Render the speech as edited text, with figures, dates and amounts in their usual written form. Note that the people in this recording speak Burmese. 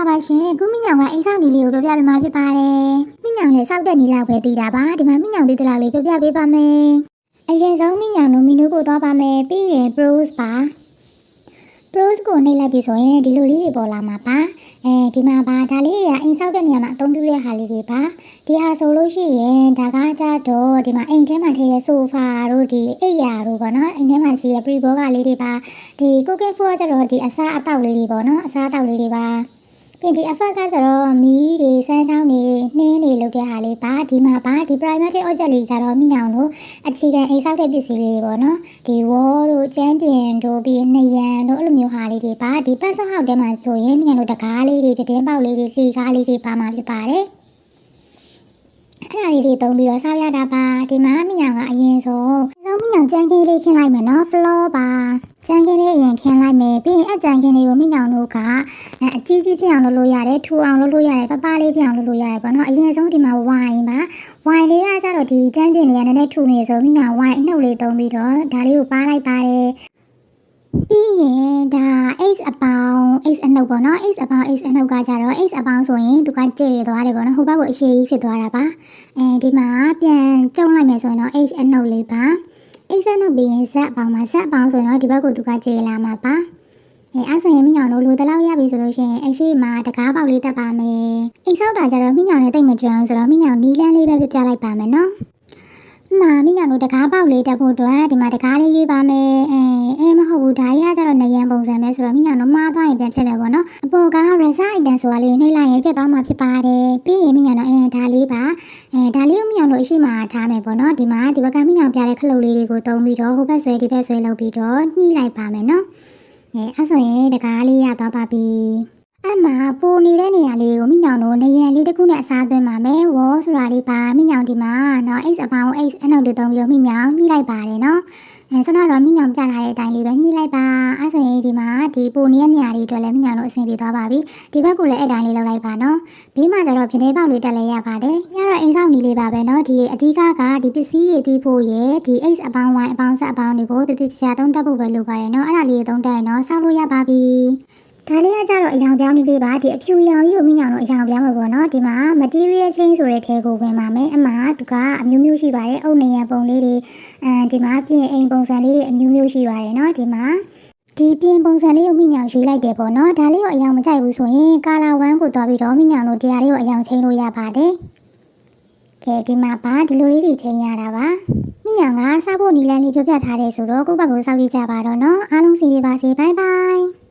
ပါရှင်ခုမိညောင်ကအိမ်ဆောင်နေလေးကိုပြောပြပေးမှာဖြစ်ပါတယ်မိညောင်လည်းစောက်တက်နေလောက်ပဲတည်တာပါဒီမှာမိညောင်သေးတလောက်လေးပြောပြပေးပါမယ်အရင်ဆုံးမိညောင်တို့မီနူကိုသွားပါမယ်ပြီးရင် pros ပါ pros ကိုနှိပ်လိုက်ပြီဆိုရင်ဒီလိုလေးတွေပေါ်လာမှာပါဒီမှာပါဒါလေးတွေကအိမ်ဆောက်တဲ့နေရာမှာအသုံးပြုတဲ့ဟာလေးတွေပါဒီဟာဆိုလို့ရှိရင်ဒါကကြတော့ဒီမှာအိမ်ထဲမှာထည့်တဲ့ sofa တို့ဒီအိပ်ယာတို့ပေါ့နော်အိမ်ထဲမှာရှိတဲ့ pre box ကလေးတွေပါဒီ cooking food ကကြတော့ဒီအစားအသောက်လေးတွေပေါ့နော်အစားအသောက်လေးတွေပါပြင်ဒီ effect ကဆိုတော့မီးတွေစမ်းချောင်းတွေနှင်းတွေလုပ်တဲ့ဟာလေးပါဒီမှာပါဒီ private object လေးကြတော့မိညောင်တို့အခြေခံအိမ်ဆောက်တဲ့ပစ္စည်းလေးတွေပေါ့နော်ဒီ wall တို့ကျန်းပြင်တို့ပြီးနှရံတို့အဲ့လိုမျိုးဟာလေးတွေပါဒီပတ်စောက်ဟောက်ထဲမှာဆိုရင်မိညောင်တို့တကားလေးတွေပြတင်းပေါက်လေးတွေလှီကားလေးတွေပါမှာဖြစ်ပါတယ်အဲ့ဒါလေးတွေသုံးပြီးတော့ဆောက်ရတာပါဒီမှာမိညောင်ကအရင်ဆုံးမိညောင်ကြမ်းခင်းလေးခင်းလိုက်မယ်နော် floor ပါကြမ်းခင်းလေးအရင်ခင်းလိုက်မယ်ပြီးရင်အကြမ်းခင်းလေးကိုမိညောင်တို့ကအကြီးကြီးဖြစ်အောင်လုပ်လို့ရတယ်ထူအောင်လုပ်လို့ရတယ်ပပလေးဖြစ်အောင်လုပ်လို့ရတယ်ပေါ့နော်အရင်ဆုံးဒီမှာ wine ပါ wine လေးကကြတော့ဒီကြမ်းပြင်လေးကနည်းနည်းထူနေဆိုမိညောင် wine အနှုတ်လေးသုံးပြီးတော့ဒါလေးကိုပါလိုက်ပါတယ်ပြီးရင်ဒါ ace အပေါင်း ace အနှုတ်ပေါ့နော် ace အပေါင်း ace အနှုတ်ကကြတော့ ace အပေါင်းဆိုရင်သူကကျဲသွားတယ်ပေါ့နော်ဟိုဘက်ကိုအရှည်ကြီးဖြစ်သွားတာပါဒီမှာပြန်ကျုံလိုက်မယ်ဆိုရင်တော့ h အနှုတ်လေးပါ x အနှုတ်ပြီးရင် z အပေါင်းမှာ z အပေါင်းဆိုရင်တော့ဒီဘက်ကိုသူကကျဲလာမှာပါအဲ့ဆိုရင်မိညောင်တို့လိုတလောက်ရပြီဆိုလို့ရှိရင်အရှိမှာတကားပေါက်လေးတက်ပါမယ်အိမ်ဆောက်တာကြတော့မိညောင်လည်းတိတ်မကြွအောင်ဆိုတော့မိညောင်နီးလန်းလေးပဲပြလိုက်ပါမယ်နော်မိညောင်တို့တကားပေါက်လေးတက်ဖို့အတွက်ဒီမှာတကားလေးရွေးပါမယ်မဟုတ်ဘူးဒါကြီးကကြတော့နရံပုံစံပဲဆိုတော့မိညောင်တို့မှားသွားရင်ပြန်ဖြစ်မယ်ပေါ့နော်အပေါ်က result item ဆိုတာလေးကိုနှိပ်လိုက်ရင်ပြတ်သွားမှာဖြစ်ပါတယ်ပြီးရင်မိညောင်တို့ဒါလေးပါဒါလေးကိုမိညောင်တို့အရှိမှာထားမယ်ပေါ့နော်ဒီမှာဒီဘက်ကမိညောင်ပြတဲ့ခလုတ်လေးတွေကိုသုံးပြီးတော့ဟိုဘက်ဆွဲဒီဘက်ဆွဲလုပ်ပြီးတော့ညှိလိုက်ပါမယ်နော်အဲ့ဆိုရင်တကားလေးရသွားပါပြီအမှပိုနေတဲ့နေရာလေးကိုမိညောင်တို့နေရန်လေးတစ်ခုနဲ့အစားသွင်းပါမယ်ဝေါ်ဆိုတာလေးပါမိညောင်ဒီမှာနော် x အပေါင်း x အနှုတ်တွေသုံးပြီးတော့မိညောင်ညှိလိုက်ပါတယ်နော်ဆိုတော့မိညောင်ပြထားတဲ့အတိုင်းလေးပဲညှိလိုက်ပါအဲ့ဆိုရင်ဒီမှာဒီပိုနေတဲ့နေရာလေးအတွက်လည်းမိညောင်တို့အဆင်ပြေသွားပါပြီဒီဘက်ကလည်းအဲ့တိုင်းလေးလုပ်လိုက်ပါနော်ဘေးမှာကျတော့ပြင်းနေပေါက်လေးတက်လဲရပါတယ်ရတော့အိမ်ဆောင်နီးလေးပါပဲနော်ဒီအဓိကကဒီပစ္စည်းတွေတီးဖို့ရယ်ဒီ x အပေါင်း y အပေါင်း z အပေါင်းတွေကိုတတိကျကျသုံးတတ်ဖို့ပဲလုပ်ပါတယ်နော်အဲ့ဒါလေးသုံးတတ်ရင်တော့ဆောက်လို့ရပါပြီဒါလေးကကြတော့အယောင်ပြောင်းလေးပါဒီအဖြူရောင်ကြီးကိုမိညောင်တို့အယောင်ပြောင်းမှာပေါ့နော်ဒီမှာ material chain ဆိုတဲ့ထဲကိုဝင်ပါမယ်အမှသူကအမျိုးမျိုးရှိပါတယ်အုတ်နေရပုံလေးတွေဒီမှာပြင်အိမ်ပုံစံလေးတွေအမျိုးမျိုးရှိပါတယ်နော်ဒီမှာဒီပြင်ပုံစံလေးကိုမိညောင်ရွေးလိုက်တယ်ပေါ့နော်ဒါလေးကိုအယောင်မကြိုက်ဘူးဆိုရင် color 1ကိုသွားပြီးတော့မိညောင်တို့တရားလေးကိုအယောင်ချိန်လို့ရပါတယ်ကဲဒီမှာပါဒီလိုလေးတွေချိန်ရတာပါမိညောင်ကစားဖို့နီလန်းလေးပြပြထားတယ်ဆိုတော့ကိုယ့်ဘက်ကိုစောင့်ကြည့်ကြပါတော့နော်အားလုံးစီပြပါစေဘိုင်ဘိုင်